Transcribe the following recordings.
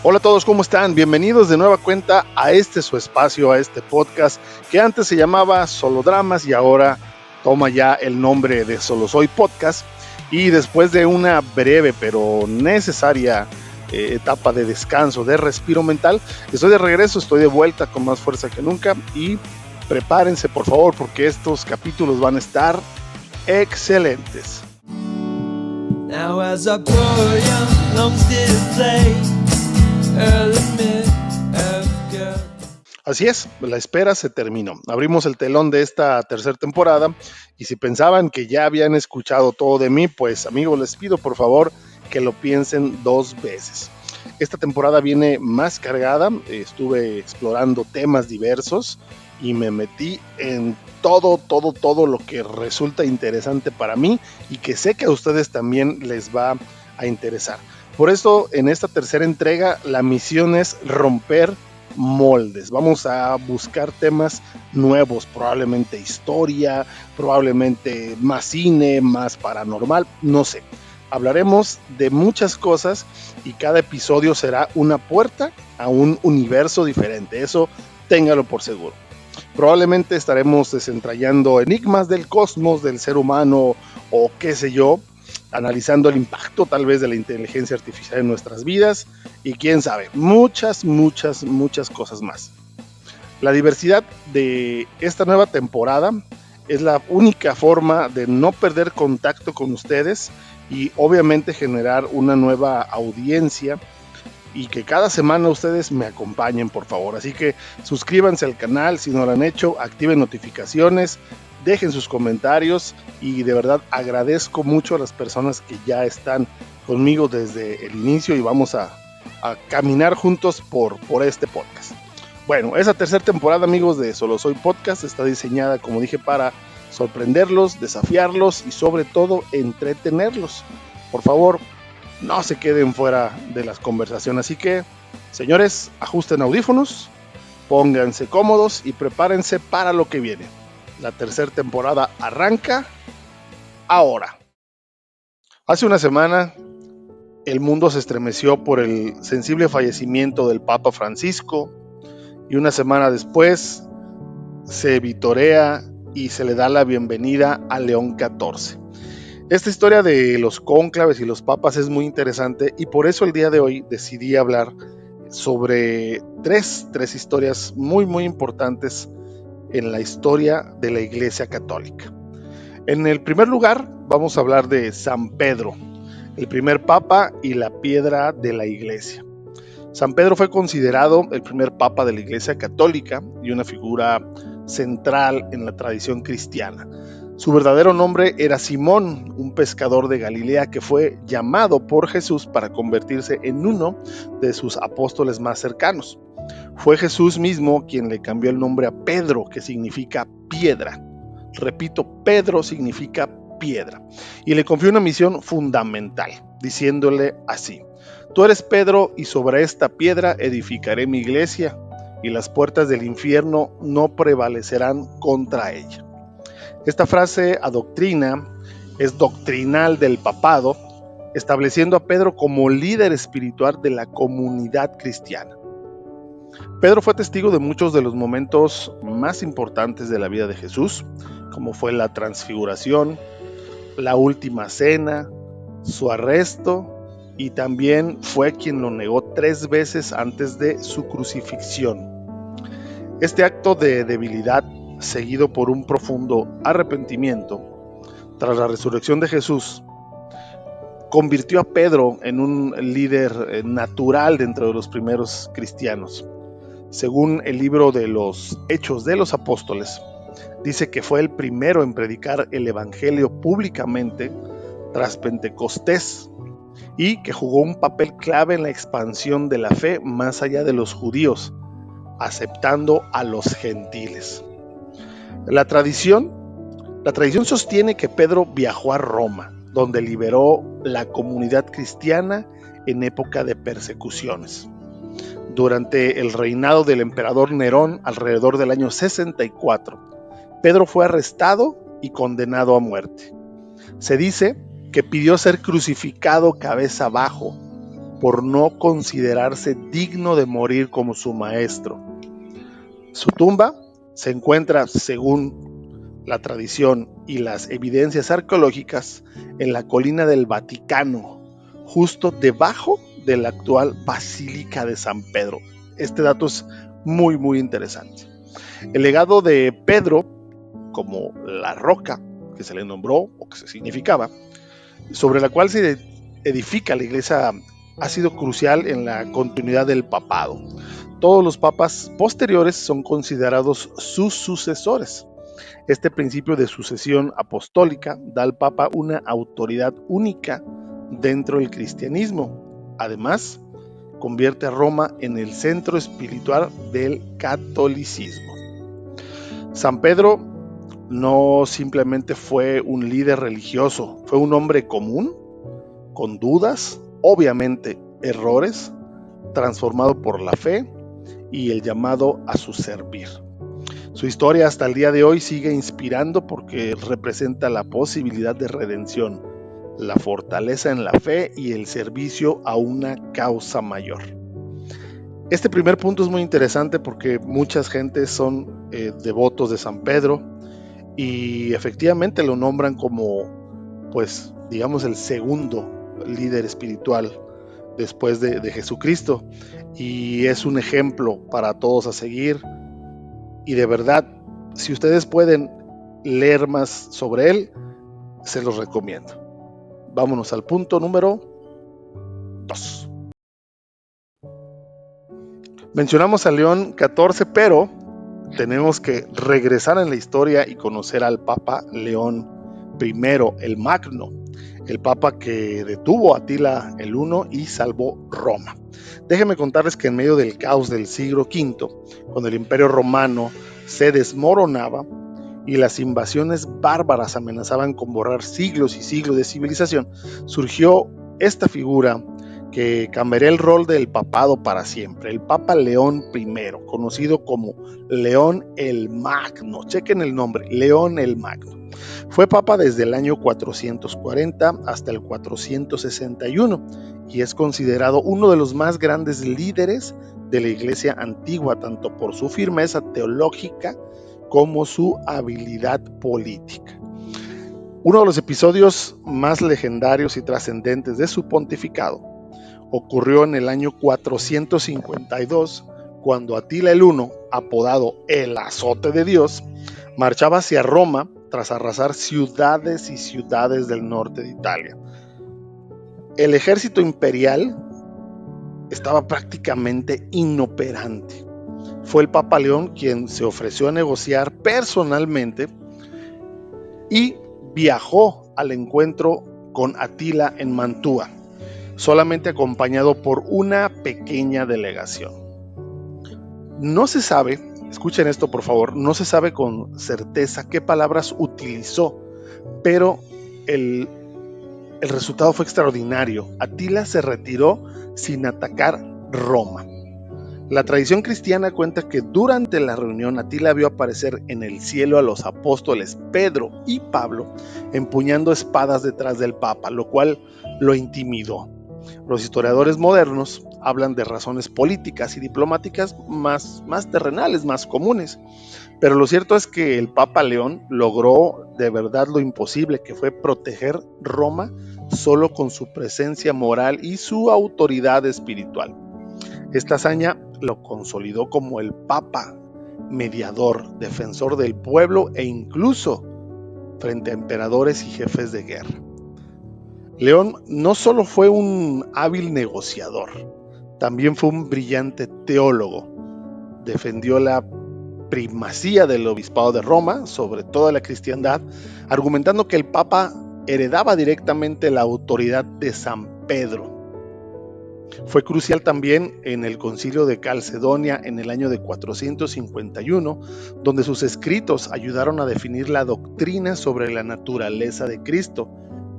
Hola a todos, ¿cómo están? Bienvenidos de nueva cuenta a su espacio, a este podcast que antes se llamaba Solo Dramas y ahora toma ya el nombre de Solo Soy Podcast. Y después de una breve pero necesaria etapa de descanso, de respiro mental, estoy de regreso, estoy de vuelta con más fuerza que nunca y prepárense por favor porque estos capítulos van a estar excelentes. Now as a poor young Lumstead play. Así es, la espera se terminó. Abrimos el telón de esta tercera temporada y si pensaban que ya habían escuchado todo de mí, pues amigos, les pido por favor que lo piensen dos veces. Esta temporada viene más cargada, estuve explorando temas diversos y me metí en todo lo que resulta interesante para mí y que sé que a ustedes también les va a interesar. Por eso, en esta tercera entrega, la misión es romper moldes. Vamos a buscar temas nuevos, probablemente historia, probablemente más cine, más paranormal, no sé. Hablaremos de muchas cosas y cada episodio será una puerta a un universo diferente. Eso téngalo por seguro. Probablemente estaremos desentrañando enigmas del cosmos, del ser humano o qué sé yo, analizando el impacto tal vez de la inteligencia artificial en nuestras vidas y quién sabe, muchas cosas más. La diversidad de esta nueva temporada es la única forma de no perder contacto con ustedes y obviamente generar una nueva audiencia y que cada semana ustedes me acompañen por favor. Así que suscríbanse al canal si no lo han hecho, activen notificaciones, dejen sus comentarios y de verdad agradezco mucho a las personas que ya están conmigo desde el inicio y vamos a caminar juntos por este podcast. Bueno, esa tercera temporada, amigos, de Solo Soy Podcast está diseñada, como dije, para sorprenderlos, desafiarlos y sobre todo entretenerlos. Por favor, no se queden fuera de las conversaciones. Así que, señores, ajusten audífonos, pónganse cómodos y prepárense para lo que viene. La tercera temporada arranca ahora. Hace una semana, el mundo se estremeció por el sensible fallecimiento del Papa Francisco y una semana después se vitorea y se le da la bienvenida a León XIV. Esta historia de los cónclaves y los papas es muy interesante y por eso el día de hoy decidí hablar sobre tres historias muy importantes en la historia de la Iglesia Católica. En el primer lugar vamos a hablar de San Pedro, el primer papa y la piedra de la Iglesia. San Pedro fue considerado el primer papa de la Iglesia Católica y una figura central en la tradición cristiana. Su verdadero nombre era Simón, un pescador de Galilea que fue llamado por Jesús para convertirse en uno de sus apóstoles más cercanos. Fue Jesús mismo quien le cambió el nombre a Pedro, que significa piedra. Repito, Pedro significa piedra. Y le confió una misión fundamental, diciéndole así: tú eres Pedro y sobre esta piedra edificaré mi iglesia y las puertas del infierno no prevalecerán contra ella. Esta frase adoctrina, es doctrinal del papado, estableciendo a Pedro como líder espiritual de la comunidad cristiana. Pedro fue testigo de muchos de los momentos más importantes de la vida de Jesús, como fue la transfiguración, la última cena, su arresto, y también fue quien lo negó 3 veces antes de su crucifixión. Este acto de debilidad, seguido por un profundo arrepentimiento, tras la resurrección de Jesús, convirtió a Pedro en un líder natural dentro de los primeros cristianos. Según el libro de los Hechos de los Apóstoles, dice que fue el primero en predicar el evangelio públicamente tras Pentecostés y que jugó un papel clave en la expansión de la fe más allá de los judíos, aceptando a los gentiles. La tradición sostiene que Pedro viajó a Roma, donde liberó la comunidad cristiana en época de persecuciones. Durante el reinado del emperador Nerón, alrededor del año 64, Pedro fue arrestado y condenado a muerte. Se dice que pidió ser crucificado cabeza abajo por no considerarse digno de morir como su maestro. Su tumba se encuentra, según la tradición y las evidencias arqueológicas, en la colina del Vaticano, justo debajo de la actual Basílica de San Pedro. Este dato es muy, muy interesante. El legado de Pedro, como la roca que se le nombró o que se significaba, sobre la cual se edifica la iglesia, ha sido crucial en la continuidad del papado. Todos los papas posteriores son considerados sus sucesores. Este principio de sucesión apostólica da al papa una autoridad única dentro del cristianismo. Además, convierte a Roma en el centro espiritual del catolicismo. San Pedro no simplemente fue un líder religioso, fue un hombre común, con dudas, obviamente errores, transformado por la fe y el llamado a su servir. Su historia hasta el día de hoy sigue inspirando porque representa la posibilidad de redención, la fortaleza en la fe y el servicio a una causa mayor. Este primer punto es muy interesante porque muchas gentes son devotos de San Pedro y efectivamente lo nombran como, pues, digamos, el segundo líder espiritual después de Jesucristo, y es un ejemplo para todos a seguir. Y de verdad, si ustedes pueden leer más sobre él, se los recomiendo. Vámonos al punto número 2. Mencionamos a León XIV, pero tenemos que regresar en la historia y conocer al Papa León I el Magno, el Papa que detuvo a Atila el I y salvó Roma. Déjenme contarles que en medio del caos del siglo V, cuando el Imperio Romano se desmoronaba y las invasiones bárbaras amenazaban con borrar siglos y siglos de civilización, surgió esta figura que cambiaría el rol del papado para siempre, el Papa León I, conocido como León el Magno. Chequen el nombre, León el Magno. Fue papa desde el año 440 hasta el 461 y es considerado uno de los más grandes líderes de la Iglesia antigua, tanto por su firmeza teológica como su habilidad política. Uno de los episodios más legendarios y trascendentes de su pontificado ocurrió en el año 452, cuando Atila el I, apodado el Azote de Dios, marchaba hacia Roma tras arrasar ciudades y ciudades del norte de Italia. El ejército imperial estaba prácticamente inoperante. Fue el Papa León quien se ofreció a negociar personalmente y viajó al encuentro con Atila en Mantua, solamente acompañado por una pequeña delegación. No se sabe, escuchen esto por favor, no se sabe con certeza qué palabras utilizó, pero el resultado fue extraordinario. Atila se retiró sin atacar Roma. La tradición cristiana cuenta que durante la reunión Atila vio aparecer en el cielo a los apóstoles Pedro y Pablo empuñando espadas detrás del Papa, lo cual lo intimidó. Los historiadores modernos hablan de razones políticas y diplomáticas más terrenales, más comunes, pero lo cierto es que el Papa León logró de verdad lo imposible, que fue proteger Roma solo con su presencia moral y su autoridad espiritual. Esta hazaña lo consolidó como el Papa mediador, defensor del pueblo e incluso frente a emperadores y jefes de guerra. León no solo fue un hábil negociador, también fue un brillante teólogo. Defendió la primacía del obispado de Roma sobre toda la cristiandad, argumentando que el Papa heredaba directamente la autoridad de San Pedro. Fue crucial también en el Concilio de Calcedonia en el año de 451, donde sus escritos ayudaron a definir la doctrina sobre la naturaleza de Cristo,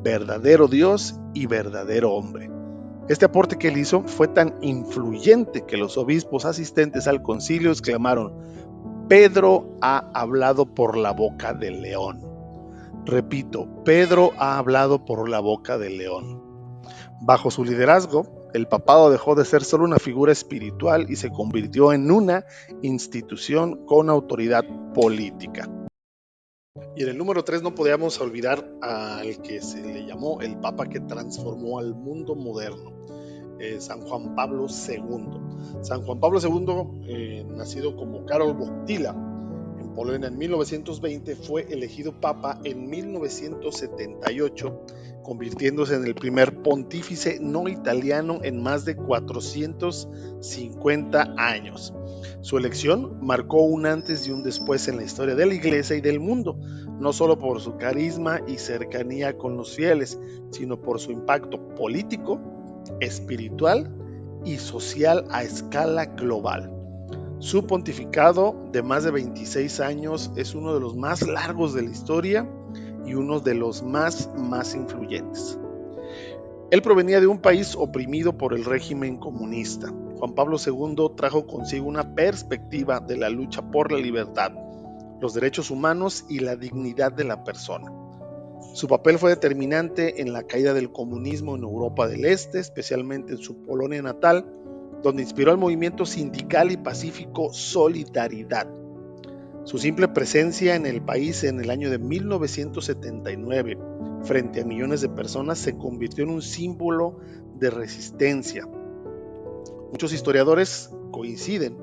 verdadero Dios y verdadero hombre. Este aporte que él hizo fue tan influyente que los obispos asistentes al concilio exclamaron: Pedro ha hablado por la boca del león. Repito, Pedro ha hablado por la boca del león. Bajo su liderazgo, El papado dejó de ser solo una figura espiritual y se convirtió en una institución con autoridad política. Y en el número 3 no podíamos olvidar al que se le llamó el Papa que transformó al mundo moderno, San Juan Pablo II. San Juan Pablo II, nacido como Karol Wojtyla en Polonia en 1920, fue elegido papa en 1978, convirtiéndose en el primer pontífice no italiano en más de 450 años. Su elección marcó un antes y un después en la historia de la Iglesia y del mundo, no solo por su carisma y cercanía con los fieles, sino por su impacto político, espiritual y social a escala global. Su pontificado de más de 26 años es uno de los más largos de la historia y uno de los más influyentes. Él provenía de un país oprimido por el régimen comunista. Juan Pablo II trajo consigo una perspectiva de la lucha por la libertad, los derechos humanos y la dignidad de la persona. Su papel fue determinante en la caída del comunismo en Europa del Este, especialmente en su Polonia natal, donde inspiró el movimiento sindical y pacífico Solidaridad. Su simple presencia en el país en el año de 1979, frente a millones de personas, se convirtió en un símbolo de resistencia. Muchos historiadores coinciden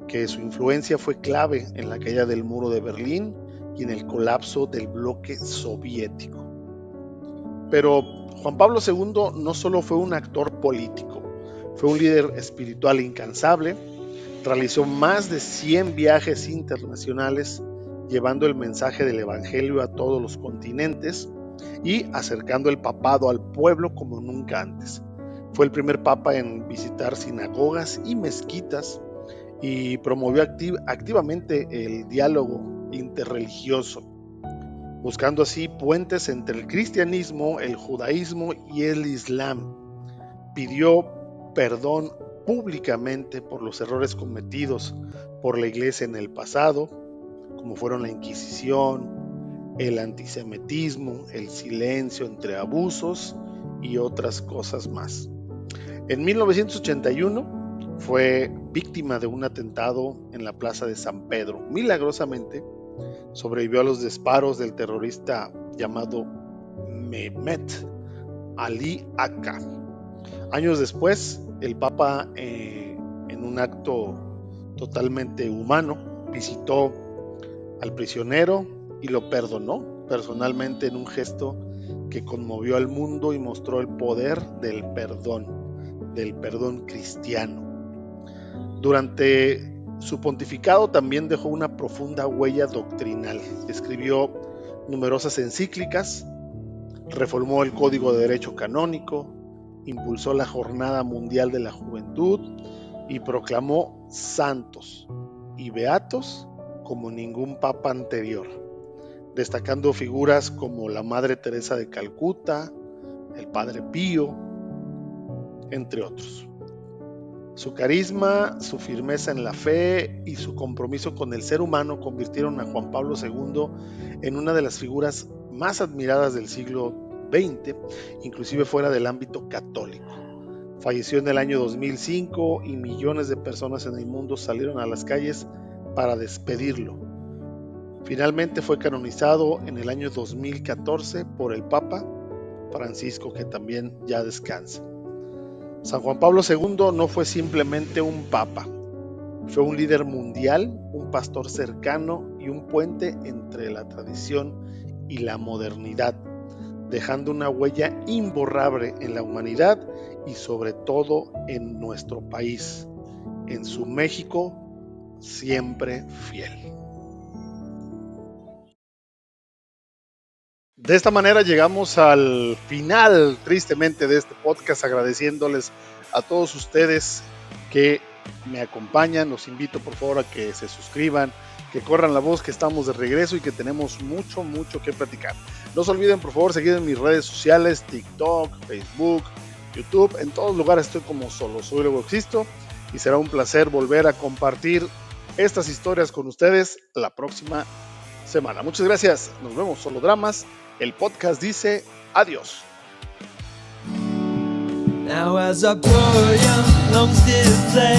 que su influencia fue clave en la caída del muro de Berlín y en el colapso del bloque soviético. Pero Juan Pablo II no solo fue un actor político, fue un líder espiritual incansable. Realizó más de 100 viajes internacionales llevando el mensaje del Evangelio a todos los continentes y acercando el papado al pueblo como nunca antes. Fue el primer papa en visitar sinagogas y mezquitas y promovió activamente el diálogo interreligioso, buscando así puentes entre el cristianismo, el judaísmo y el islam. Pidió perdón públicamente por los errores cometidos por la Iglesia en el pasado, como fueron la Inquisición, el antisemitismo, el silencio entre abusos y otras cosas más. En 1981 fue víctima de un atentado en la plaza de San Pedro. Milagrosamente sobrevivió a los disparos del terrorista llamado Mehmet Ali Akka. Años después, el Papa, en un acto totalmente humano, visitó al prisionero y lo perdonó personalmente en un gesto que conmovió al mundo y mostró el poder del perdón cristiano. Durante su pontificado también dejó una profunda huella doctrinal. Escribió numerosas encíclicas, reformó el Código de Derecho Canónico, impulsó la Jornada Mundial de la Juventud y proclamó santos y beatos como ningún papa anterior, destacando figuras como la Madre Teresa de Calcuta, el Padre Pío, entre otros. Su carisma, su firmeza en la fe y su compromiso con el ser humano convirtieron a Juan Pablo II en una de las figuras más admiradas del siglo XX, inclusive fuera del ámbito católico. Falleció en el año 2005 y millones de personas en el mundo salieron a las calles para despedirlo. Finalmente fue canonizado en el año 2014 por el Papa Francisco, que también ya descansa. San Juan Pablo II no fue simplemente un papa, fue un líder mundial, un pastor cercano y un puente entre la tradición y la modernidad, dejando una huella imborrable en la humanidad y sobre todo en nuestro país, en su México siempre fiel. De esta manera llegamos al final, tristemente, de este podcast, agradeciéndoles a todos ustedes que me acompañan. Los invito por favor a que se suscriban, que corran la voz, que estamos de regreso y que tenemos mucho que platicar. No se olviden por favor seguir en mis redes sociales, TikTok, Facebook, YouTube. En todos lugares estoy como Solo Soy Luego Existo y será un placer volver a compartir estas historias con ustedes la próxima semana. Muchas gracias. Nos vemos. Solo Dramas. El podcast dice adiós. Now as a poor young homestead